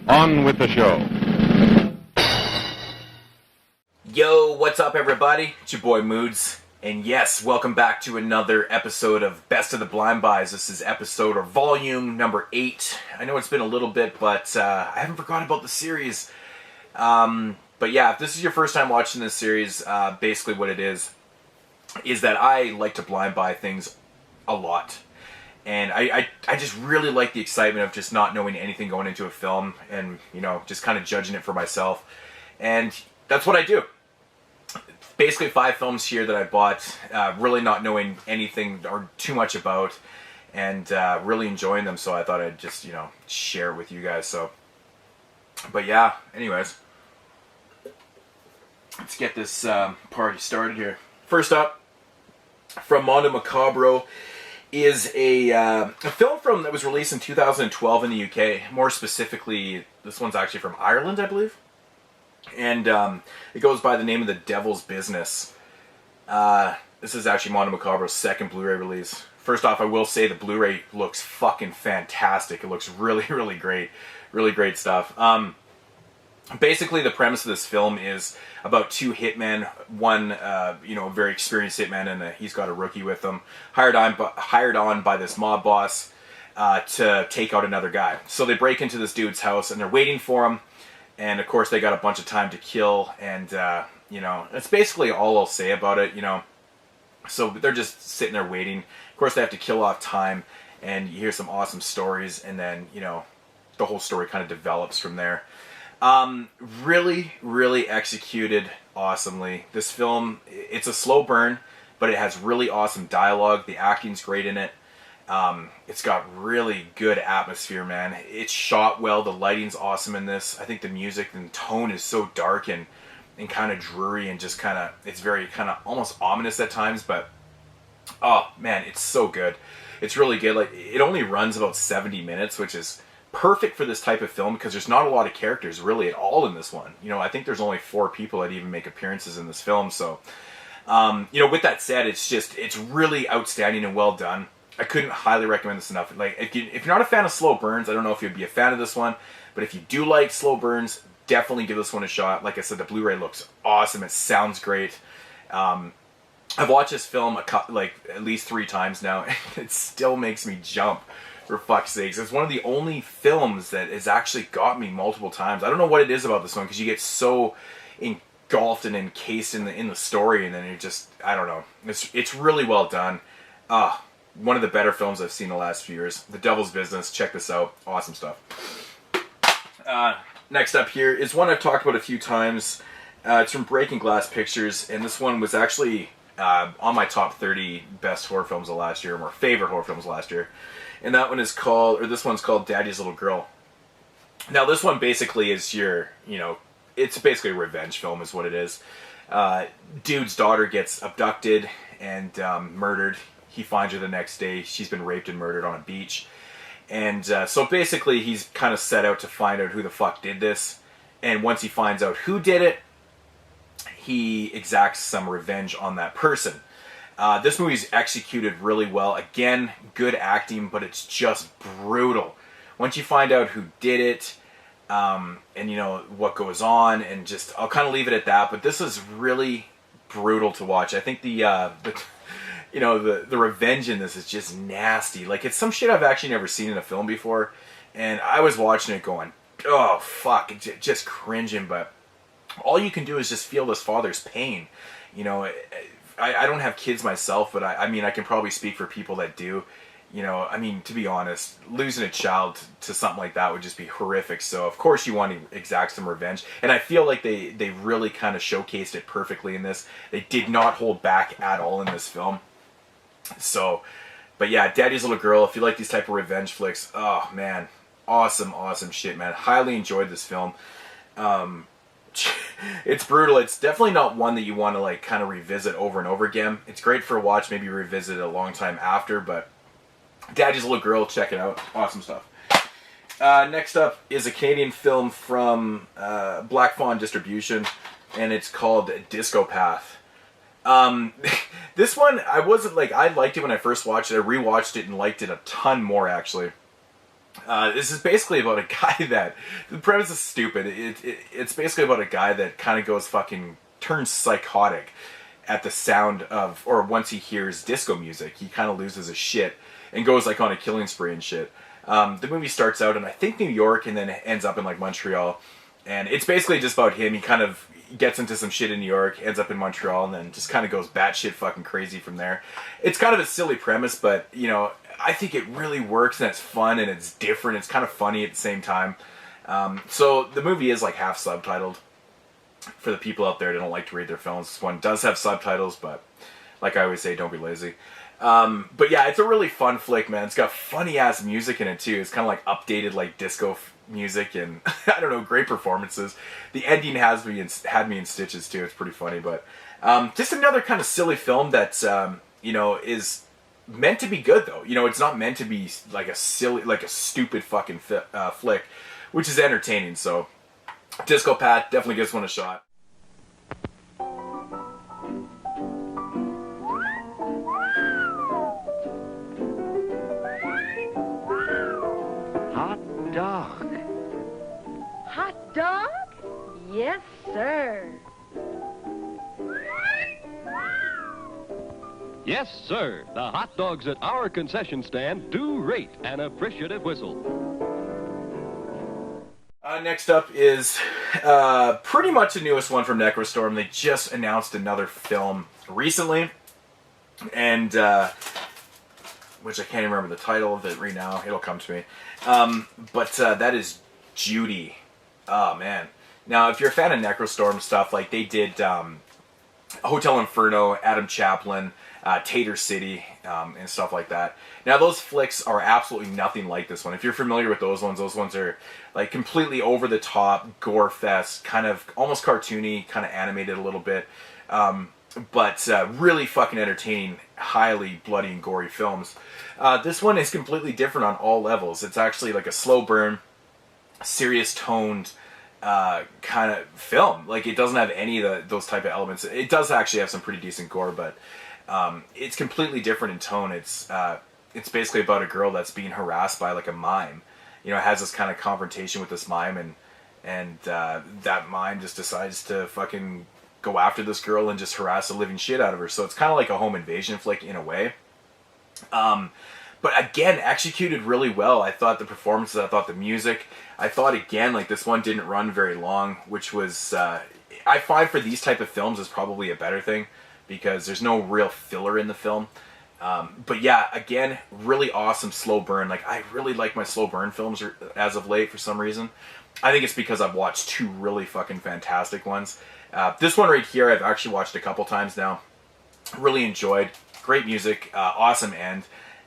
On with the show. Yo, what's up everybody? It's your boy Moods. And yes, welcome back to another episode of Best of the Blind Buys. This is episode or volume number 8. I know it's been a little bit, but I haven't forgotten about the series. But yeah, if this is your first time watching this series, basically what it is that I like to blind buy things a lot. And I just really like the excitement of just not knowing anything going into a film and, you know, just kind of judging it for myself. And that's what I do. Basically 5 films here that I bought, really not knowing anything or too much about, and really enjoying them, so I thought I'd just, you know, share it with you guys. So, but yeah, anyways, let's get this party started here. First up, from Mondo Macabro, is a film that was released in 2012 in the UK. More specifically, this one's actually from Ireland, I believe. And it goes by the name of The Devil's Business. This is actually Mondo Macabro's second Blu-ray release. First off, I will say the Blu-ray looks fucking fantastic. It looks really, really great. Really great stuff. Basically, the premise of this film is about 2 hitmen. One, you know, a very experienced hitman, and he's got a rookie with him, hired on by this mob boss to take out another guy. So they break into this dude's house, and they're waiting for him. And of course, they got a bunch of time to kill, and you know, that's basically all I'll say about it. You know, so they're just sitting there waiting. Of course, they have to kill off time, and you hear some awesome stories, and then, you know, the whole story kind of develops from there. Really, really executed awesomely. This film, it's a slow burn, but it has really awesome dialogue. The acting's great in it. It's got really good atmosphere, man. It's shot well. The lighting's awesome in this. I think the music and tone is so dark and kind of dreary, and just kind of, it's very kind of almost ominous at times, but oh man, it's so good. It's really good. Like, it only runs about 70 minutes, which is perfect for this type of film because there's not a lot of characters really at all in this one. You know, I think there's only 4 people that even make appearances in this film. So, you know, with that said, it's really outstanding and well done. I couldn't highly recommend this enough. Like, if you're not a fan of slow burns, I don't know if you'd be a fan of this one, but if you do like slow burns, definitely give this one a shot. Like I said, the Blu-ray looks awesome. It sounds great. I've watched this film like at least 3 times now, and it still makes me jump, for fuck's sakes. It's one of the only films that has actually got me multiple times. I don't know what it is about this one, because you get so engulfed and encased in the story, and then you're just, I don't know. It's really well done. One of the better films I've seen in the last few years. The Devil's Business. Check this out. Awesome stuff. Next up here is one I've talked about a few times. It's from Breaking Glass Pictures, and this one was actually on my top 30 best horror films of last year, or favorite horror films last year. And that one is called, or this one's called Daddy's Little Girl. Now this one basically is your, you know, it's basically a revenge film is what it is. Dude's daughter gets abducted and murdered. He finds her the next day. She's been raped and murdered on a beach. And so basically he's kind of set out to find out who the fuck did this. And once he finds out who did it, he exacts some revenge on that person. This movie's executed really well. Again, good acting, but it's just brutal. Once you find out who did it, and you know what goes on, and just, I'll kind of leave it at that. But this is really brutal to watch. I think the revenge in this is just nasty. Like, it's some shit I've actually never seen in a film before, and I was watching it going, oh fuck, just cringing. But all you can do is just feel this father's pain. You know, I don't have kids myself, but I mean, I can probably speak for people that do. You know, I mean, to be honest, losing a child to something like that would just be horrific. So, of course, you want to exact some revenge. And I feel like they really kind of showcased it perfectly in this. They did not hold back at all in this film. So, but yeah, Daddy's Little Girl, if you like these type of revenge flicks, oh, man, awesome, awesome shit, man. Highly enjoyed this film. It's brutal. It's definitely not one that you want to, like, kind of revisit over and over again. It's great for a watch, maybe revisit it a long time after, but Daddy's Little Girl, check it out. Awesome stuff. Next up is a Canadian film from Black Fawn Distribution, and it's called Disco Path. This one, I liked it when I first watched it. I rewatched it and liked it a ton more, actually. This is basically about a guy that, the premise is stupid. It's basically about a guy that kind of goes fucking, turns psychotic at the sound of, or once he hears disco music, he kind of loses his shit and goes like on a killing spree and shit. The movie starts out in, I think, New York, and then it ends up in like Montreal. And it's basically just about him. He kind of gets into some shit in New York, ends up in Montreal, and then just kind of goes batshit fucking crazy from there. It's kind of a silly premise, but, you know, I think it really works, and it's fun, and it's different. It's kind of funny at the same time. So the movie is like half subtitled for the people out there that don't like to read their films. This one does have subtitles, but like I always say, don't be lazy. But yeah, it's a really fun flick, man. It's got funny ass music in it too. It's kind of like updated like disco music, and I don't know, great performances. The ending had me in stitches too. It's pretty funny, but just another kind of silly film that you know, is meant to be good though. You know, it's not meant to be like a silly, like a stupid fucking flick, which is entertaining. So Disco Pat definitely gives one a shot. Hot dog. Hot dog? Yes, sir. Yes, sir. The hot dogs at our concession stand do rate an appreciative whistle. Next up is pretty much the newest one from Necrostorm. They just announced another film recently, and which I can't even remember the title of it right now. It'll come to me. But that is Judy. Oh, man. Now, if you're a fan of Necrostorm stuff, like they did Hotel Inferno, Adam Chaplin, Tater City, and stuff like that. Now, those flicks are absolutely nothing like this one. If you're familiar with those ones are like completely over the top, gore fest, kind of almost cartoony, kind of animated a little bit, but really fucking entertaining, highly bloody and gory films. This one is completely different on all levels. It's actually like a slow burn, serious toned kind of film. Like, it doesn't have any of those type of elements. It does actually have some pretty decent gore, but it's completely different in tone. It's basically about a girl that's being harassed by like a mime. You know, it has this kind of confrontation with this mime, and that mime just decides to fucking go after this girl and just harass the living shit out of her. So it's kind of like a home invasion flick in a way. But again, executed really well. I thought the performances, I thought the music, I thought again, like this one didn't run very long, which was, I find for these type of films is probably a better thing because there's no real filler in the film. But yeah, again, really awesome slow burn. Like, I really like my slow burn films as of late for some reason. I think it's because I've watched two really fucking fantastic ones. This one right here, I've actually watched a couple times now. Really enjoyed. Great music, awesome end.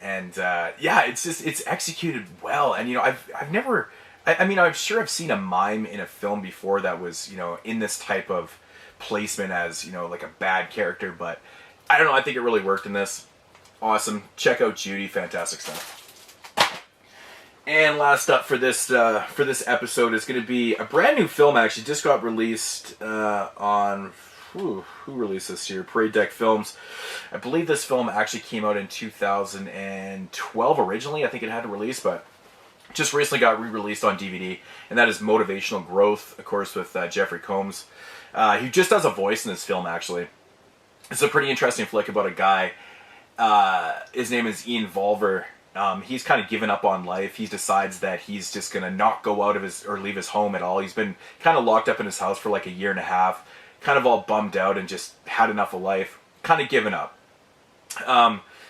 And yeah, it's executed well. And you know, I've never, I mean, I'm sure I've seen a mime in a film before that was, you know, in this type of placement as, you know, like a bad character, but I don't know, I think it really worked in this. Awesome. Check out Judy, fantastic stuff. And last up for this episode is going to be a brand new film. Actually, just got released on who released this year? Parade Deck Films. I believe this film actually came out in 2012 originally. I think it had to release, but just recently got re-released on DVD, and that is Motivational Growth, of course, with Jeffrey Combs. He just does a voice in this film, actually. It's a pretty interesting flick about a guy. His name is Ian Volver. He's kind of given up on life. He decides that he's just going to not go out of his, or leave his home at all. He's been kind of locked up in his house for like a year and a half, kind of all bummed out and just had enough of life, kind of given up.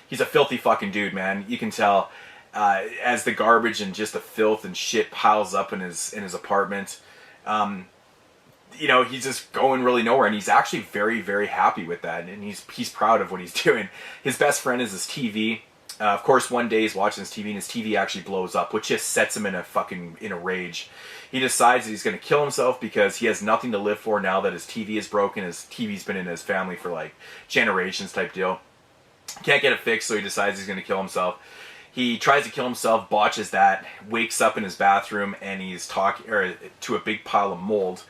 He's a filthy fucking dude, man. You can tell as the garbage and just the filth and shit piles up in his apartment. You know, he's just going really nowhere, and he's actually very, very happy with that, and he's proud of what he's doing. His best friend is his TV. Of course, one day he's watching his TV, and his TV actually blows up, which just sets him in a rage. He decides that he's going to kill himself because he has nothing to live for now that his TV is broken. His TV's been in his family for like generations type deal. Can't get it fixed, so he decides he's going to kill himself. He tries to kill himself, botches that, wakes up in his bathroom, and he's talking to a big pile of mold,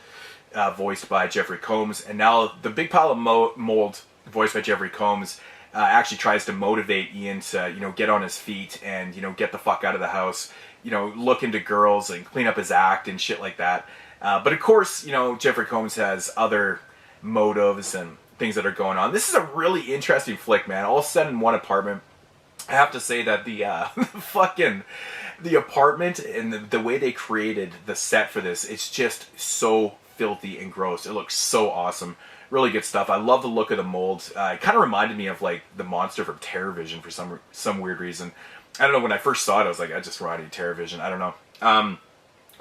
voiced by Jeffrey Combs. And now the big pile of mold, voiced by Jeffrey Combs, actually tries to motivate Ian to, you know, get on his feet and, you know, get the fuck out of the house, look into girls and clean up his act and shit like that. But of course, Jeffrey Combs has other motives and things that are going on. This is a really interesting flick, man. All set in one apartment. I have to say that the the apartment and the way they created the set for this, it's just so filthy and gross. It looks so awesome. Really good stuff. I love the look of the mold. It kind of reminded me of like the monster from TerrorVision for some weird reason. I don't know, when I first saw it, I was like, I just reminded me of TerrorVision. I don't know.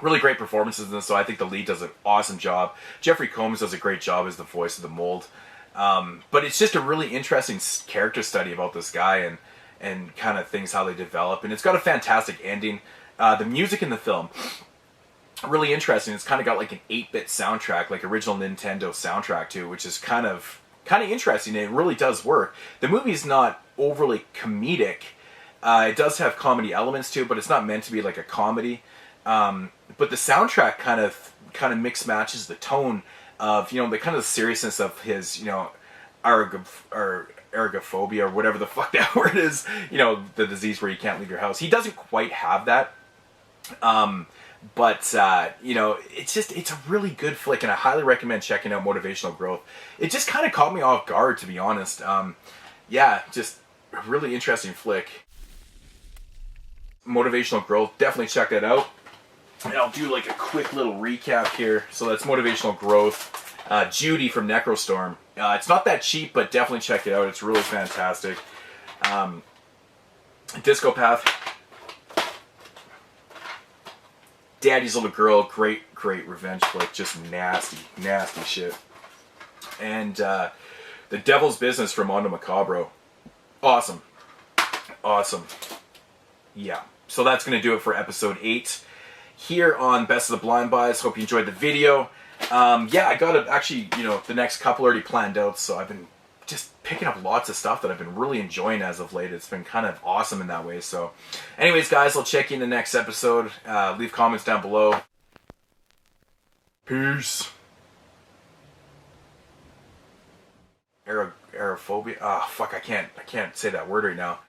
Really great performances in this, so I think the lead does an awesome job. Jeffrey Combs does a great job as the voice of the mold. But it's just a really interesting character study about this guy and kind of things, how they develop. And it's got a fantastic ending. The music in the film, really interesting. It's kind of got like an 8-bit soundtrack, like original Nintendo soundtrack too, which is kind of interesting. It really does work. The movie's not overly comedic. It does have comedy elements too, but it's not meant to be like a comedy. But the soundtrack kind of mix matches the tone of, the kind of seriousness of his, agoraphobia or whatever the fuck that word is, the disease where you can't leave your house. He doesn't quite have that. But it's a really good flick, and I highly recommend checking out Motivational Growth. It just kind of caught me off guard, to be honest. Just a really interesting flick. Motivational Growth, definitely check that out. And I'll do like a quick little recap here. So that's Motivational Growth. Judy from Necrostorm. It's not that cheap, but definitely check it out. It's really fantastic. Disco Path. Daddy's Little Girl, great revenge flick, just nasty shit. And The Devil's Business from Mondo Macabro, awesome. Yeah, so that's gonna do it for episode 8 here on Best of the Blind Buys. Hope you enjoyed the video. I got actually, the next couple already planned out, so I've been just picking up lots of stuff that I've been really enjoying as of late. It's been kind of awesome in that way. So anyways, guys, I'll check you in the next episode. Leave comments down below. Peace. Aerophobia. Oh, fuck, I can't say that word right now.